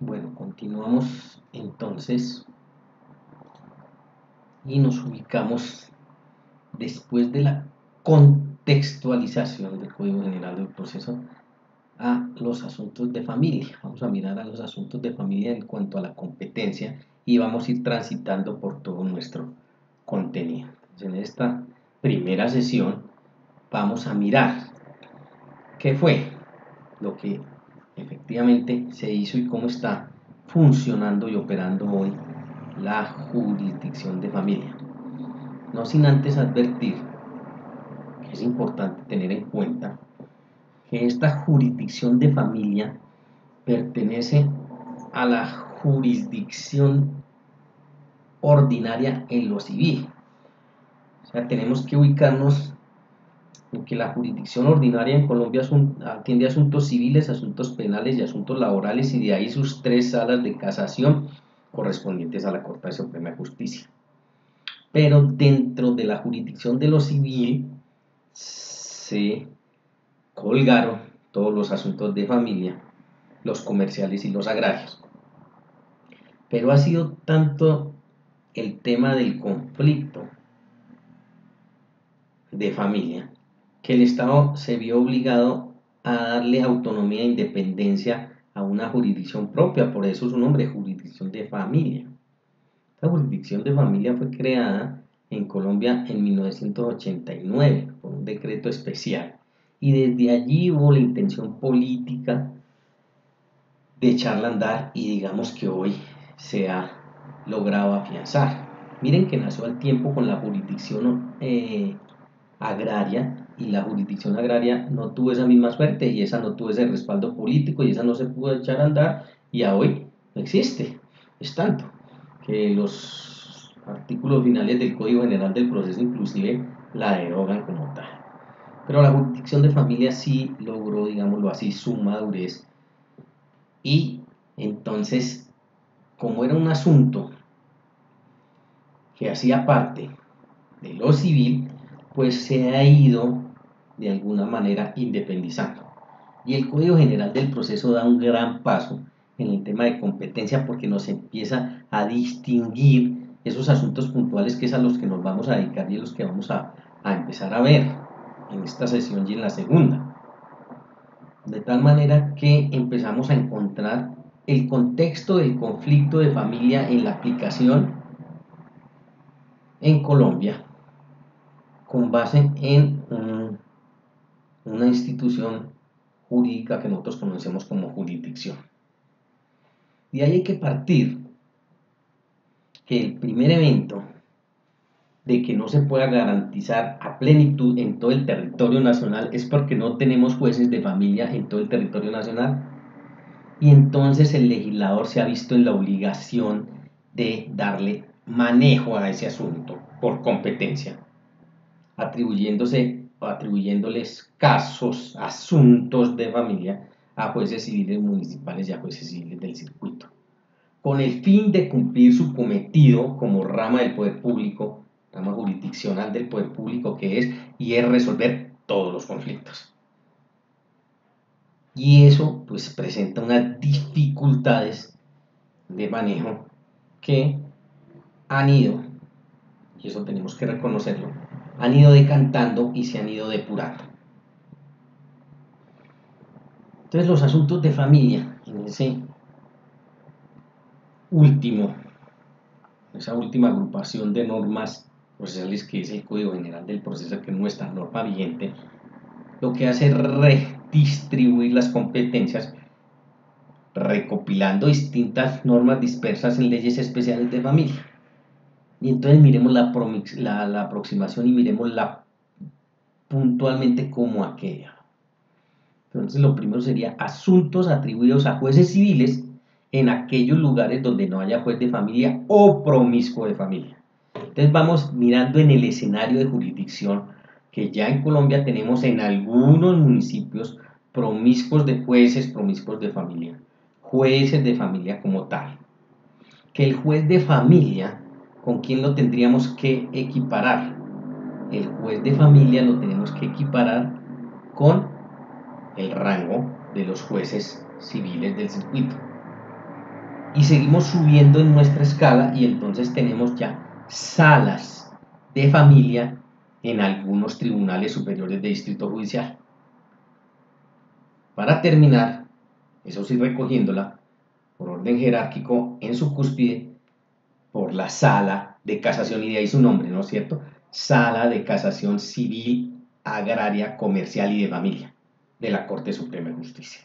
Bueno, continuamos entonces y nos ubicamos después de la contextualización del Código General del Proceso a los asuntos de familia. Vamos a mirar a los asuntos de familia en cuanto a la competencia y vamos a ir transitando por todo nuestro contenido. Entonces, en esta primera sesión vamos a mirar qué fue lo que efectivamente se hizo y cómo está funcionando y operando hoy la jurisdicción de familia. No sin antes advertir que es importante tener en cuenta que esta jurisdicción de familia pertenece a la jurisdicción ordinaria en lo civil. O sea, tenemos que ubicarnos en que la jurisdicción ordinaria en Colombia atiende asuntos civiles, asuntos penales y asuntos laborales, y de ahí sus 3 salas de casación correspondientes a la Corte Suprema de Justicia. Pero dentro de la jurisdicción de lo civil se colgaron todos los asuntos de familia, los comerciales y los agrarios. Pero ha sido tanto el tema del conflicto de familia que el Estado se vio obligado a darle autonomía e independencia a una jurisdicción propia, por eso su nombre, jurisdicción de familia. Esta jurisdicción de familia fue creada en Colombia en 1989 por un decreto especial, y desde allí hubo la intención política de echarla a andar, y digamos que hoy se ha logrado afianzar. Miren que nació al tiempo con la jurisdicción agraria, y la jurisdicción agraria no tuvo esa misma suerte, y esa no tuvo ese respaldo político, y esa no se pudo echar a andar, y a hoy no existe. Es tanto que los artículos finales del Código General del Proceso inclusive la derogan como tal. Pero la jurisdicción de familia sí logró, digámoslo así, su madurez, y entonces, como era un asunto que hacía parte de lo civil, pues se ha ido de alguna manera independizando. Y el Código General del Proceso da un gran paso en el tema de competencia, porque nos empieza a distinguir esos asuntos puntuales, que es a los que nos vamos a dedicar y a los que vamos a empezar a ver en esta sesión y en la segunda. De tal manera que empezamos a encontrar el contexto del conflicto de familia en la aplicación en Colombia con base en una institución jurídica que nosotros conocemos como jurisdicción. Y ahí hay que partir que el primer evento de que no se pueda garantizar a plenitud en todo el territorio nacional es porque no tenemos jueces de familia en todo el territorio nacional, y entonces el legislador se ha visto en la obligación de darle manejo a ese asunto por competencia, atribuyéndoles casos, asuntos de familia a jueces civiles municipales y a jueces civiles del circuito, con el fin de cumplir su cometido como rama del poder público, rama jurisdiccional del poder público que es, y es resolver todos los conflictos. Y eso pues presenta unas dificultades de manejo que han ido, y eso tenemos que reconocerlo, han ido decantando y se han ido depurando. Entonces los asuntos de familia, en esa última agrupación de normas procesales que es el Código General del Proceso, que es nuestra norma vigente, lo que hace es redistribuir las competencias recopilando distintas normas dispersas en leyes especiales de familia. Y entonces miremos la aproximación y miremosla puntualmente como aquella. Entonces lo primero sería asuntos atribuidos a jueces civiles en aquellos lugares donde no haya juez de familia o promiscuo de familia. Entonces vamos mirando en el escenario de jurisdicción que ya en Colombia tenemos en algunos municipios promiscuos de jueces, promiscuos de familia, jueces de familia como tal. Que el juez de familia, ¿con quién lo tendríamos que equiparar? El juez de familia lo tenemos que equiparar con el rango de los jueces civiles del circuito. y seguimos subiendo en nuestra escala y entonces tenemos ya salas de familia en algunos tribunales superiores de distrito judicial. Para terminar, eso sí recogiéndola por orden jerárquico en su cúspide, por la sala de casación, y de ahí su nombre, ¿no es cierto? Sala de Casación Civil, Agraria, Comercial y de Familia de la Corte Suprema de Justicia.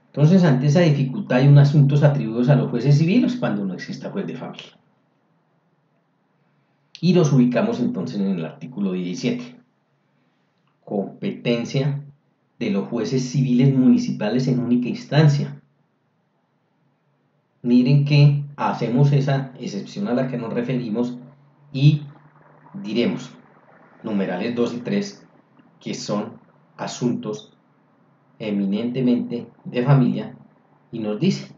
Entonces, ante esa dificultad hay unos asuntos atribuidos a los jueces civiles cuando no exista juez de familia. Y los ubicamos entonces en el artículo 17. Competencia de los jueces civiles municipales en única instancia. Miren que hacemos esa excepción a la que nos referimos y diremos numerales 2 y 3 que son asuntos eminentemente de familia, y nos dice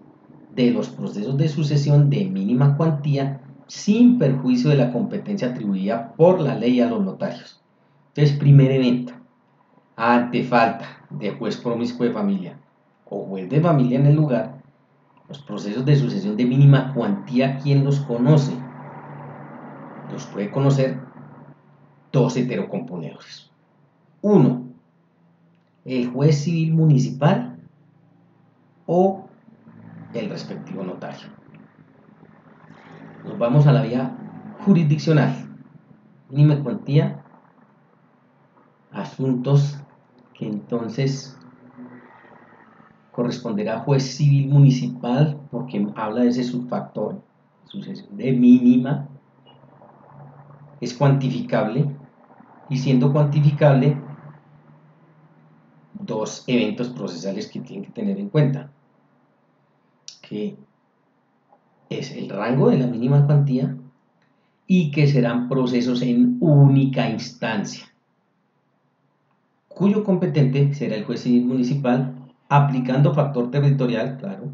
de los procesos de sucesión de mínima cuantía sin perjuicio de la competencia atribuida por la ley a los notarios. Entonces, primer evento, ante falta de juez promiscuo de familia o juez de familia en el lugar, los procesos de sucesión de mínima cuantía, ¿quién los conoce? Los puede conocer dos heterocomponedores. Uno, el juez civil municipal o el respectivo notario. Nos vamos a la vía jurisdiccional. Mínima cuantía, asuntos que entonces corresponderá a juez civil municipal porque habla de ese subfactor, sucesión de mínima, es cuantificable, y siendo cuantificable, dos eventos procesales que tienen que tener en cuenta, que es el rango de la mínima cuantía y que serán procesos en única instancia, cuyo competente será el juez civil municipal, aplicando factor territorial, claro,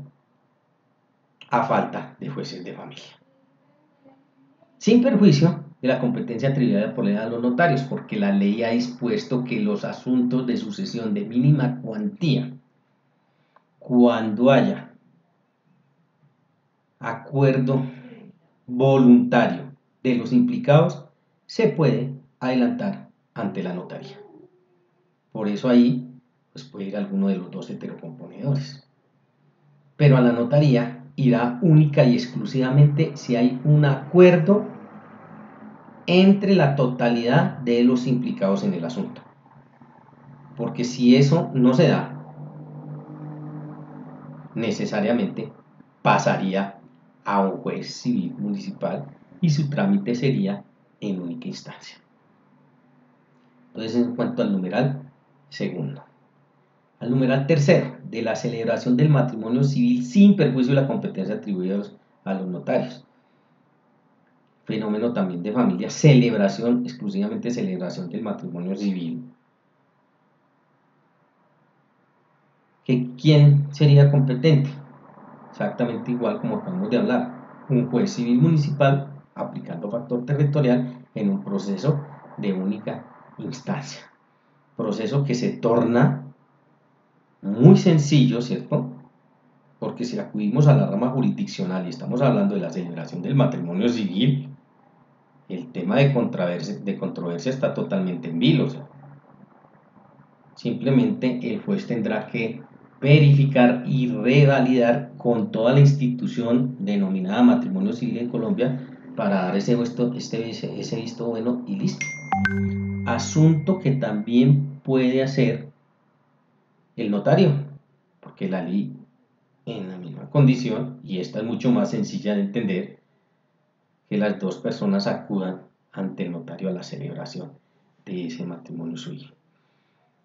a falta de jueces de familia, sin perjuicio de la competencia atribuida por ley a los notarios, porque la ley ha dispuesto que los asuntos de sucesión de mínima cuantía, cuando haya acuerdo voluntario de los implicados, se puede adelantar ante la notaría. Por eso ahí pues puede ir alguno de los dos heterocomponedores. Pero a la notaría irá única y exclusivamente si hay un acuerdo entre la totalidad de los implicados en el asunto. Porque si eso no se da, necesariamente pasaría a un juez civil municipal y su trámite sería en única instancia. Entonces, en cuanto al numeral segundo. Al numeral tercero, de la celebración del matrimonio civil sin perjuicio de la competencia atribuida a los notarios. Fenómeno también de familia, celebración, exclusivamente celebración del matrimonio civil. ¿Quién sería competente? Exactamente igual como acabamos de hablar, un juez civil municipal aplicando factor territorial en un proceso de única instancia. Proceso que se torna muy sencillo, ¿cierto? Porque si acudimos a la rama jurisdiccional y estamos hablando de la celebración del matrimonio civil, el tema de controversia está totalmente en vilo. Simplemente el juez tendrá que verificar y revalidar con toda la institución denominada matrimonio civil en Colombia para dar ese visto bueno y listo. Asunto que también puede hacer el notario, porque la ley en la misma condición, y esta es mucho más sencilla de entender, que las dos personas acudan ante el notario a la celebración de ese matrimonio civil.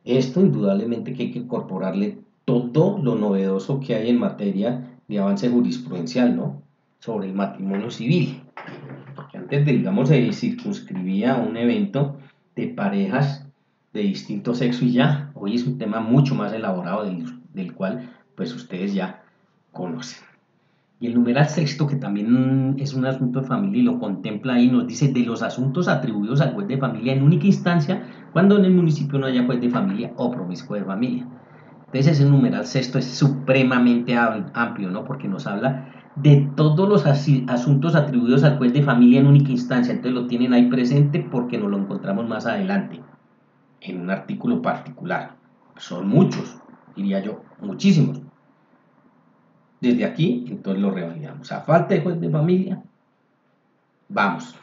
Esto indudablemente que hay que incorporarle todo lo novedoso que hay en materia de avance jurisprudencial, ¿no? Sobre el matrimonio civil. Porque antes, digamos, se circunscribía a un evento de parejas de distinto sexo y ya. Hoy es un tema mucho más elaborado del cual pues ustedes ya conocen. Y el numeral sexto, que también es un asunto de familia y lo contempla ahí, nos dice de los asuntos atribuidos al juez de familia en única instancia cuando en el municipio no haya juez de familia o promiscuo de familia. Entonces ese numeral sexto es supremamente amplio, ¿no? Porque nos habla de todos los asuntos atribuidos al juez de familia en única instancia. Entonces lo tienen ahí presente porque nos lo encontramos más adelante en un artículo particular. Son muchos, diría yo, muchísimos. Desde aquí, entonces lo revalidamos. A falta de juez de familia, vamos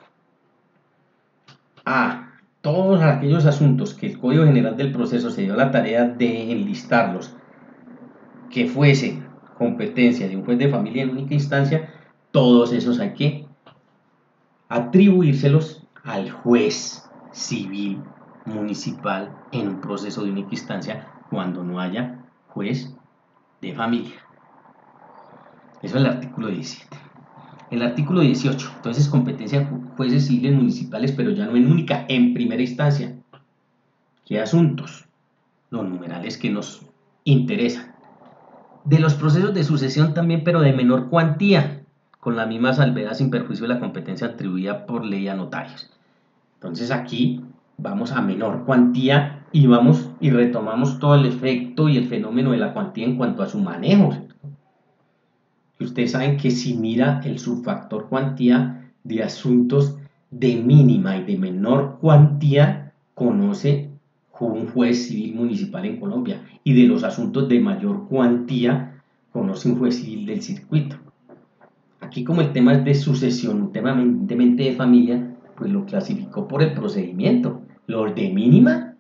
a todos aquellos asuntos que el Código General del Proceso se dio la tarea de enlistarlos, que fuesen competencia de un juez de familia en única instancia, todos esos hay que atribuírselos al juez civil municipal en un proceso de única instancia cuando no haya juez de familia. Eso es el artículo 17. El artículo 18, entonces competencia de jueces civiles municipales, pero ya no en única, en primera instancia. ¿Qué asuntos? Los numerales que nos interesan. De los procesos de sucesión también, pero de menor cuantía, con la misma salvedad sin perjuicio de la competencia atribuida por ley a notarios. Entonces aquí vamos a menor cuantía y vamos y retomamos todo el efecto y el fenómeno de la cuantía en cuanto a su manejo. Y ustedes saben que si mira el subfactor cuantía de asuntos de mínima y de menor cuantía, conoce un juez civil municipal en Colombia, y de los asuntos de mayor cuantía conoce un juez civil del circuito. Aquí, como el tema es de sucesión, un tema eminentemente de familia, pues lo clasificó por el procedimiento. Los de mínima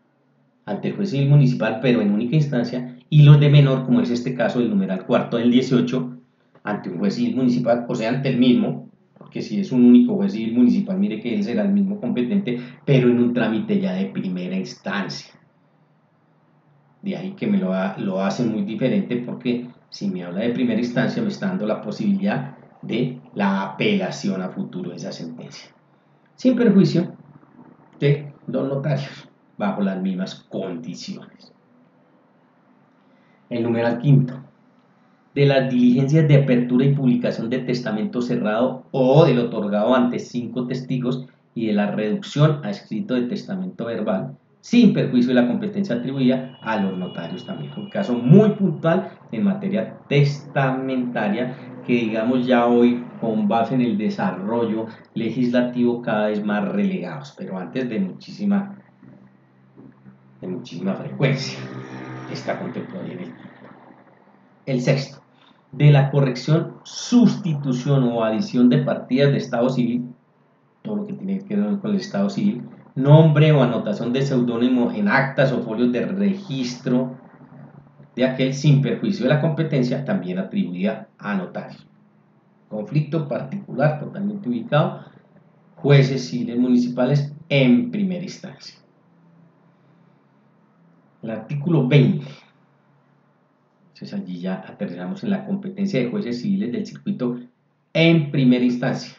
ante el juez civil municipal, pero en única instancia, y los de menor, como es este caso del numeral cuarto del 18, ante un juez civil municipal, o sea, ante el mismo, porque si es un único juez civil municipal, mire que él será el mismo competente, pero en un trámite ya de primera instancia. De ahí que lo hace muy diferente, porque si me habla de primera instancia me está dando la posibilidad de la apelación a futuro de esa sentencia, sin perjuicio de los notarios, bajo las mismas condiciones. El numeral quinto, de las diligencias de apertura y publicación del testamento cerrado o del otorgado ante 5 testigos y de la reducción a escrito de testamento verbal, sin perjuicio de la competencia atribuida a los notarios también. Un caso muy puntual en materia testamentaria que, digamos, ya hoy con base en el desarrollo legislativo cada vez más relegados, pero antes de muchísima frecuencia está contemplado en el sexto, de la corrección, sustitución o adición de partidas de estado civil, todo lo que tiene que ver con el estado civil, nombre o anotación de seudónimo en actas o folios de registro de aquel, sin perjuicio de la competencia también atribuida a notario. Conflicto particular totalmente ubicado, jueces civiles municipales en primera instancia. El artículo 20. Entonces allí ya aterrizamos en la competencia de jueces civiles del circuito en primera instancia.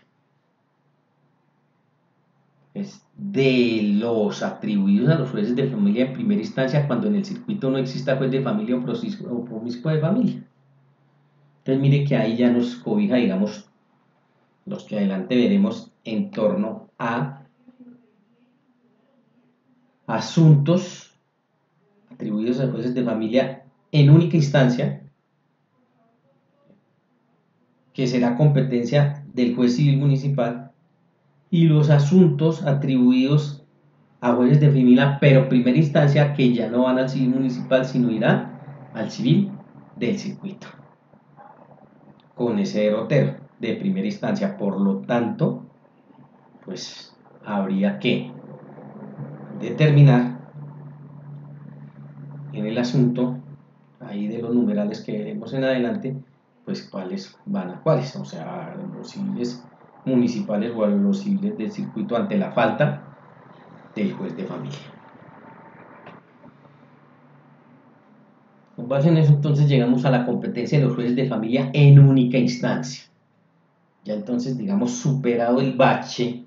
Es de los atribuidos a los jueces de familia en primera instancia cuando en el circuito no exista juez de familia o promiscuo de familia. Entonces mire que ahí ya nos cobija, digamos, los que adelante veremos en torno a asuntos atribuidos a jueces de familia en única instancia, que será competencia del juez civil municipal, y los asuntos atribuidos a jueces de familia, pero primera instancia, que ya no van al civil municipal, sino irán al civil del circuito, con ese derrotero de primera instancia. Por lo tanto, pues habría que determinar en el asunto, ahí de los numerales que veremos en adelante, pues cuáles van a cuáles, o sea, los civiles municipales o a los civiles del circuito ante la falta del juez de familia. Con base en eso, entonces llegamos a la competencia de los jueces de familia en única instancia. Ya entonces, digamos, superado el bache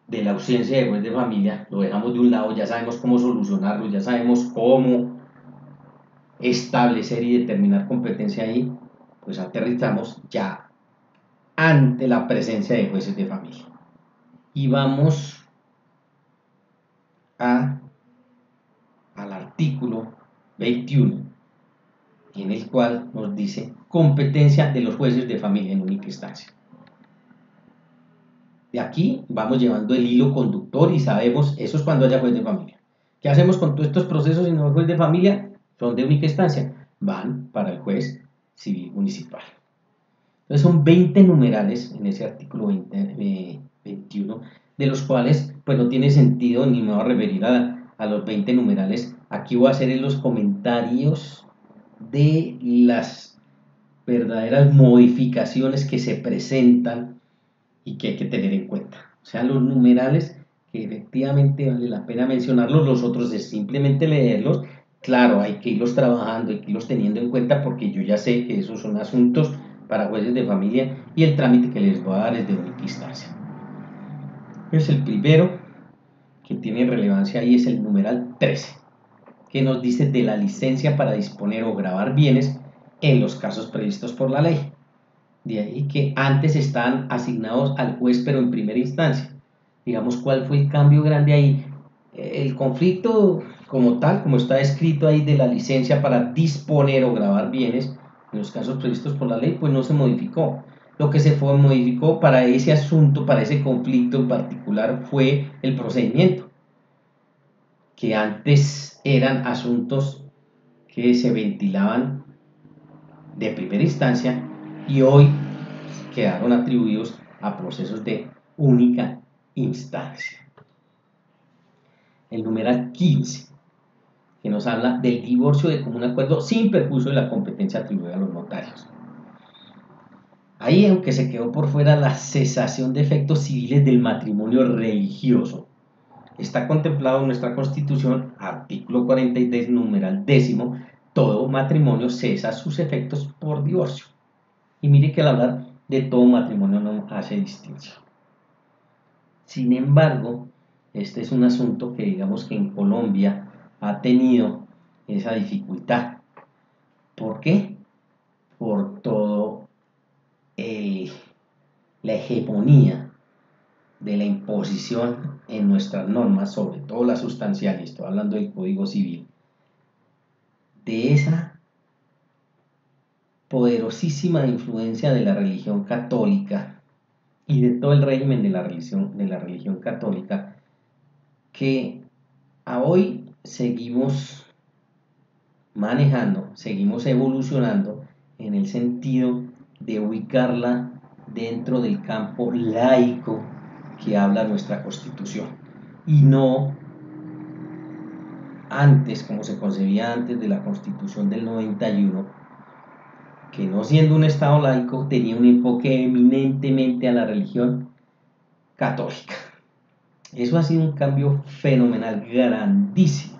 de la ausencia de juez de familia, lo dejamos de un lado, ya sabemos cómo solucionarlo, ya sabemos cómo establecer y determinar competencia ahí, pues aterrizamos ya ante la presencia de jueces de familia. Y vamos al artículo 21, en el cual nos dice competencia de los jueces de familia en única instancia. De aquí vamos llevando el hilo conductor y sabemos, eso es cuando haya juez de familia. ¿Qué hacemos con todos estos procesos si no hay juez de familia? Son de única instancia, van para el juez civil municipal. Entonces son 20 numerales en ese artículo 21, de los cuales pues no tiene sentido ni me voy a referir a los 20 numerales. Aquí voy a hacer en los comentarios de las verdaderas modificaciones que se presentan y que hay que tener en cuenta. O sea, los numerales que efectivamente vale la pena mencionarlos, los otros es simplemente leerlos. Claro, hay que irlos trabajando, hay que irlos teniendo en cuenta porque yo ya sé que esos son asuntos para jueces de familia y el trámite que les voy a dar es de única instancia. Pues el primero que tiene relevancia ahí es el numeral 13, que nos dice de la licencia para disponer o grabar bienes en los casos previstos por la ley. De ahí que antes estaban asignados al juez, pero en primera instancia. Digamos, ¿cuál fue el cambio grande ahí? El conflicto como tal, como está escrito ahí de la licencia para disponer o grabar bienes, en los casos previstos por la ley, pues no se modificó. Lo que se modificó para ese asunto, para ese conflicto en particular, fue el procedimiento, que antes eran asuntos que se ventilaban de primera instancia y hoy quedaron atribuidos a procesos de única instancia. El numeral 15, que nos habla del divorcio de común acuerdo sin perjuicio de la competencia atribuida a los notarios. Ahí, aunque se quedó por fuera la cesación de efectos civiles del matrimonio religioso, está contemplado en nuestra Constitución, artículo 43, numeral 10, todo matrimonio cesa sus efectos por divorcio. Y mire que al hablar de todo matrimonio no hace distinción. Sin embargo, este es un asunto que digamos que en Colombia ha tenido esa dificultad. ¿Por qué? Por todo la hegemonía de la imposición en nuestras normas, sobre todo las sustanciales, estoy hablando del Código Civil, de esa poderosísima influencia de la religión católica y de todo el régimen de la religión católica, que a hoy seguimos manejando, seguimos evolucionando en el sentido de ubicarla dentro del campo laico que habla nuestra Constitución y no antes, como se concebía antes de la Constitución del 91, que no siendo un Estado laico tenía un enfoque eminentemente a la religión católica. Eso ha sido un cambio fenomenal, grandísimo,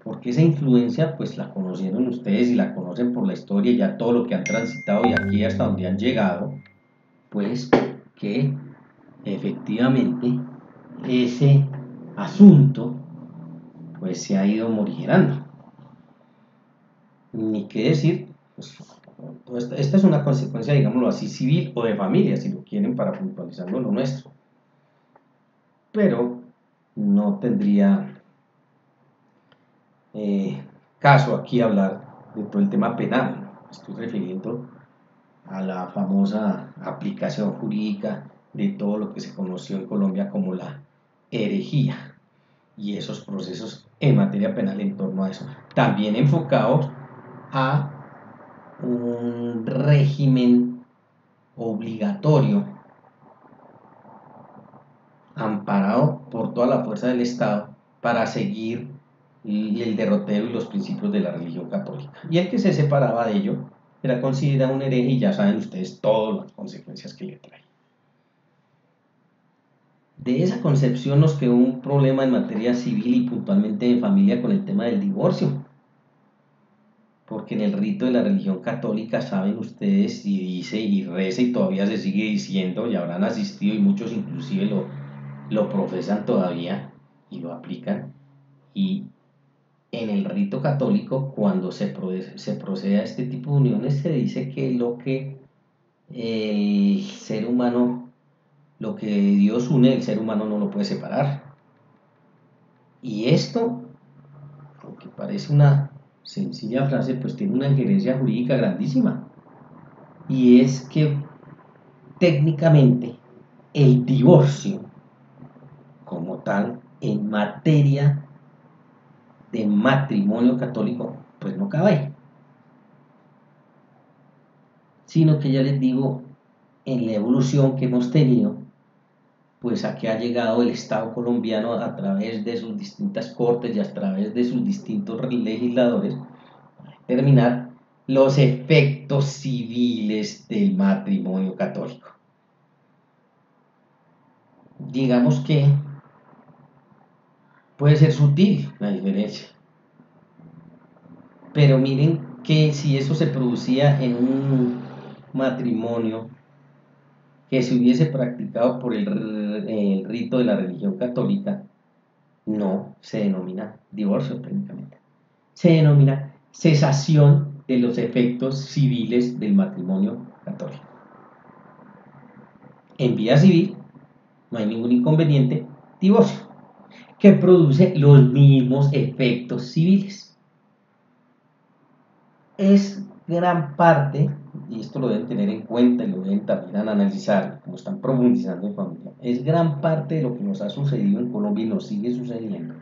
porque esa influencia pues la conocieron ustedes y la conocen por la historia y ya todo lo que han transitado y aquí hasta donde han llegado, pues que efectivamente ese asunto pues se ha ido morigerando. Ni qué decir, pues, esta es una consecuencia, digámoslo así, civil o de familia, si lo quieren para puntualizarlo lo nuestro. Pero no tendría caso aquí hablar de todo el tema penal. Estoy refiriendo a la famosa aplicación jurídica de todo lo que se conoció en Colombia como la herejía y esos procesos en materia penal en torno a eso, también enfocados a un régimen obligatorio amparado por toda la fuerza del Estado para seguir el derrotero y los principios de la religión católica. Y el que se separaba de ello era considerado un hereje y ya saben ustedes todas las consecuencias que le trae. De esa concepción nos quedó un problema en materia civil y puntualmente en familia con el tema del divorcio. Porque en el rito de la religión católica, saben ustedes, y dice y reza y todavía se sigue diciendo, y habrán asistido y muchos inclusive lo profesan todavía y lo aplican, y en el rito católico, cuando se procede a este tipo de uniones, se dice que lo que el ser humano, lo que Dios une, el ser humano no lo puede separar. Y esto, aunque parece una sencilla frase, pues tiene una injerencia jurídica grandísima. Y es que técnicamente el divorcio como tal en materia de matrimonio católico pues no cabe, sino que ya les digo, en la evolución que hemos tenido, pues a que ha llegado el Estado colombiano a través de sus distintas cortes y a través de sus distintos legisladores, a determinar los efectos civiles del matrimonio católico. Digamos que puede ser sutil la diferencia, pero miren que si eso se producía en un matrimonio que se hubiese practicado por el rito de la religión católica, no se denomina divorcio técnicamente, se denomina cesación de los efectos civiles del matrimonio católico. En vía civil no hay ningún inconveniente, divorcio, que produce los mismos efectos civiles. Es gran parte, y esto lo deben tener en cuenta y lo deben también analizar, como están profundizando en familia, es gran parte de lo que nos ha sucedido en Colombia y nos sigue sucediendo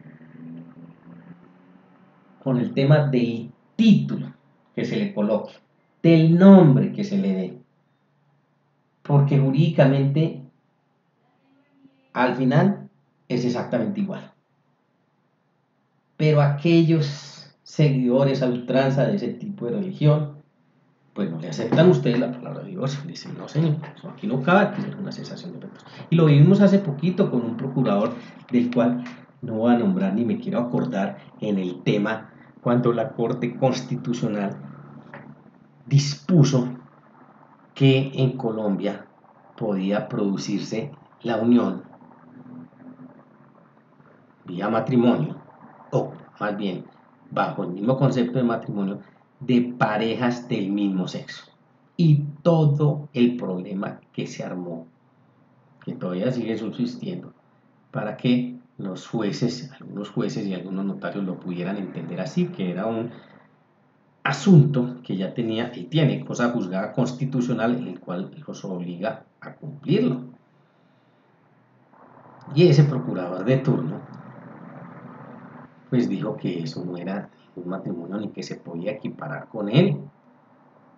con el tema del título que se le coloque, del nombre que se le dé, porque jurídicamente al final es exactamente igual. Pero aquellos seguidores a ultranza de ese tipo de religión, pues no le aceptan ustedes la palabra divorcio. Dicen, no señor, eso aquí no cabe, que es una cesación de efectos. Y lo vivimos hace poquito con un procurador del cual no voy a nombrar ni me quiero acordar en el tema cuando la Corte Constitucional dispuso que en Colombia podía producirse la unión vía matrimonio, o más bien bajo el mismo concepto de matrimonio, de parejas del mismo sexo. Y todo el problema que se armó, que todavía sigue subsistiendo, para que los jueces, algunos jueces y algunos notarios lo pudieran entender así, que era un asunto que ya tenía y tiene cosa juzgada constitucional, en el cual los obliga a cumplirlo. Y ese procurador de turno pues dijo que eso no era un matrimonio ni que se podía equiparar con él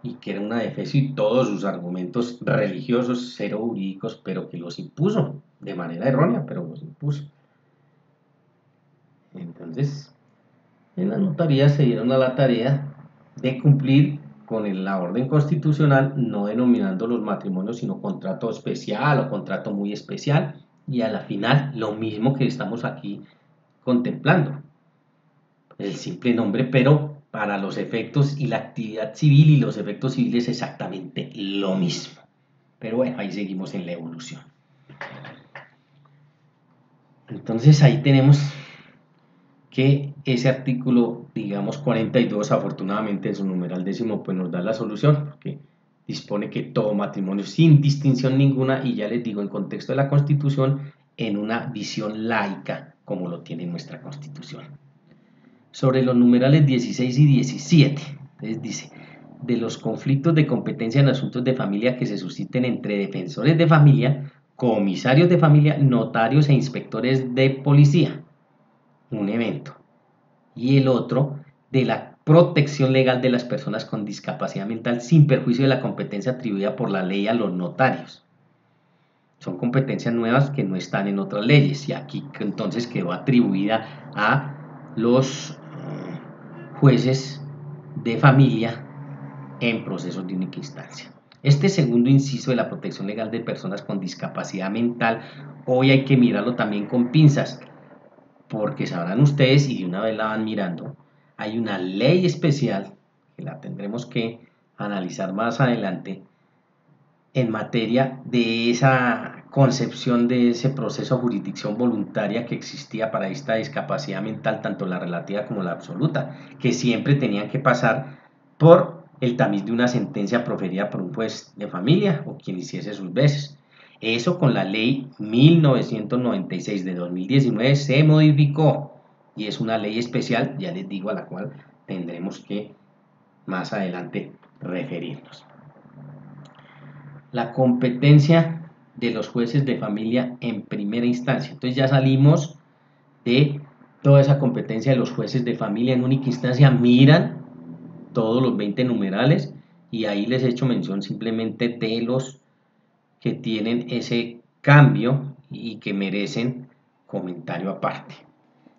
y que era una defensa y todos sus argumentos religiosos, cero jurídicos, pero que los impuso de manera errónea, pero los impuso. Entonces, en la notaría se dieron a la tarea de cumplir con la orden constitucional, no denominando los matrimonios, sino contrato especial o contrato muy especial, y a la final lo mismo que estamos aquí contemplando, el simple nombre, pero para los efectos y la actividad civil y los efectos civiles exactamente lo mismo. Pero bueno, ahí seguimos en la evolución. Entonces ahí tenemos que ese artículo, digamos 42, afortunadamente en su numeral décimo, pues nos da la solución, porque dispone que todo matrimonio sin distinción ninguna, y ya les digo, en contexto de la Constitución, en una visión laica, como lo tiene nuestra Constitución. Sobre los numerales 16 y 17, entonces dice, de los conflictos de competencia en asuntos de familia que se susciten entre defensores de familia, comisarios de familia, notarios e inspectores de policía, un evento, y el otro de la protección legal de las personas con discapacidad mental sin perjuicio de la competencia atribuida por la ley a los notarios. Son competencias nuevas que no están en otras leyes y aquí entonces quedó atribuida a los jueces de familia en procesos de única instancia. Este segundo inciso de la protección legal de personas con discapacidad mental, hoy hay que mirarlo también con pinzas, porque sabrán ustedes, y de una vez la van mirando, hay una ley especial, que la tendremos que analizar más adelante, en materia de esa concepción de ese proceso de jurisdicción voluntaria que existía para esta discapacidad mental, tanto la relativa como la absoluta, que siempre tenían que pasar por el tamiz de una sentencia proferida por un juez de familia o quien hiciese sus veces. Eso con la ley 1996 de 2019 se modificó y es una ley especial, ya les digo, a la cual tendremos que más adelante referirnos. La competencia de los jueces de familia en primera instancia. Entonces ya salimos de toda esa competencia de los jueces de familia en única instancia, miran todos los 20 numerales y ahí les he hecho mención simplemente de los que tienen ese cambio y que merecen comentario aparte.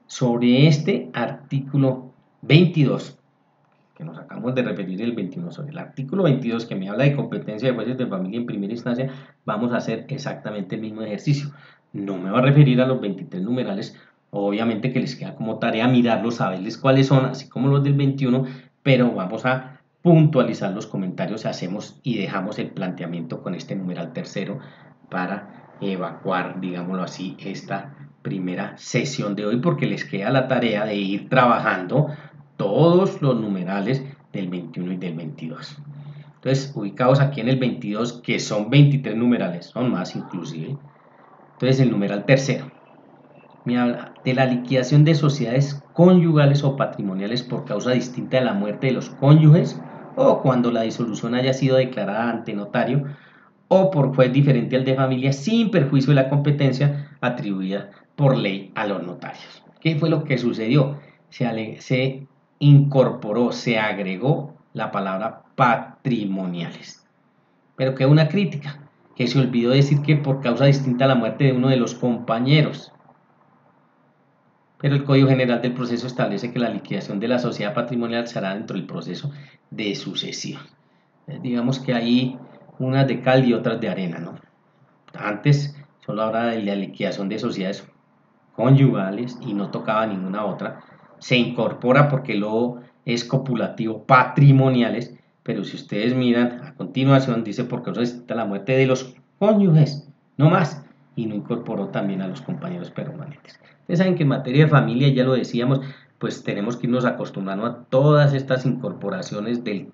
Sobre este artículo 22, que nos acabamos de referir el 21, sobre el artículo 22 que me habla de competencia de jueces de familia en primera instancia, vamos a hacer exactamente el mismo ejercicio. No me voy a referir a los 23 numerales, obviamente que les queda como tarea mirarlos, saberles cuáles son, así como los del 21, pero vamos a puntualizar los comentarios, hacemos y dejamos el planteamiento con este numeral tercero para evacuar, digámoslo así, esta primera sesión de hoy, porque les queda la tarea de ir trabajando todos los numerales del 21 y del 22. Entonces, ubicados aquí en el 22, que son 23 numerales, son más inclusive. Entonces, el numeral tercero me habla de la liquidación de sociedades conyugales o patrimoniales por causa distinta de la muerte de los cónyuges o cuando la disolución haya sido declarada ante notario o por juez diferente al de familia sin perjuicio de la competencia atribuida por ley a los notarios. ¿Qué fue lo que sucedió? Se incorporó, se agregó la palabra patrimoniales. Pero que una crítica, que se olvidó decir que por causa distinta a la muerte de uno de los compañeros. Pero el Código General del Proceso establece que la liquidación de la sociedad patrimonial se hará dentro del proceso de sucesión. Digamos que hay unas de cal y otras de arena, ¿no? Antes solo hablaba de la liquidación de sociedades conyugales y no tocaba ninguna otra. Se incorpora porque luego es copulativo patrimoniales, pero si ustedes miran a continuación dice por causa de la muerte de los cónyuges, no más, y no incorporó también a los compañeros permanentes. Ustedes saben que en materia de familia, ya lo decíamos, pues tenemos que irnos acostumbrando a todas estas incorporaciones de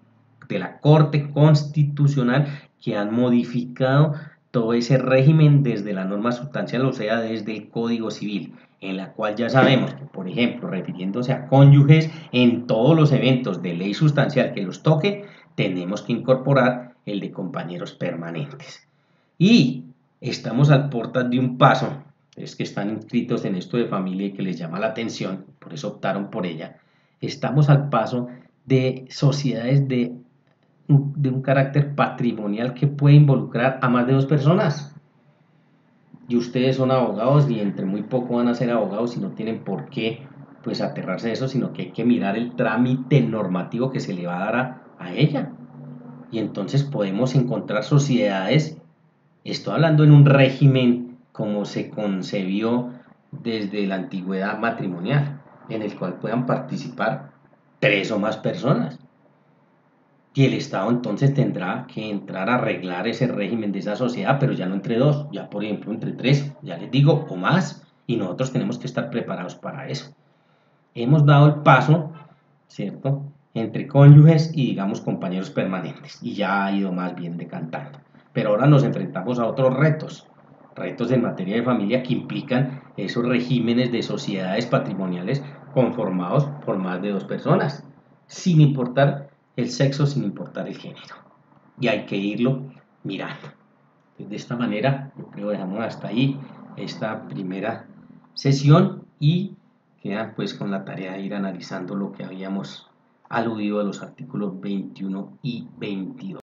la Corte Constitucional que han modificado todo ese régimen desde la norma sustancial, o sea, desde el Código Civil, en la cual ya sabemos que, por ejemplo, refiriéndose a cónyuges, en todos los eventos de ley sustancial que los toque, tenemos que incorporar el de compañeros permanentes. Y estamos al portas de un paso, es que están inscritos en esto de familia y que les llama la atención, por eso optaron por ella, estamos al paso de sociedades de un carácter patrimonial que puede involucrar a más de dos personas. Y ustedes son abogados y entre muy poco van a ser abogados y no tienen por qué pues aterrarse de eso, sino que hay que mirar el trámite normativo que se le va a dar a ella. Y entonces podemos encontrar sociedades, estoy hablando en un régimen como se concebió desde la antigüedad matrimonial, en el cual puedan participar 3 o más personas. Y el Estado entonces tendrá que entrar a arreglar ese régimen de esa sociedad, pero ya no entre 2, ya por ejemplo entre 3, ya les digo, o más, y nosotros tenemos que estar preparados para eso. Hemos dado el paso, ¿cierto?, entre cónyuges y digamos compañeros permanentes, y ya ha ido más bien decantando. Pero ahora nos enfrentamos a otros retos, retos en materia de familia que implican esos regímenes de sociedades patrimoniales conformados por más de 2 personas, sin importar el sexo, sin importar el género. Y hay que irlo mirando. De esta manera, yo creo que dejamos hasta ahí esta primera sesión y quedan pues con la tarea de ir analizando lo que habíamos aludido a los artículos 21 y 22.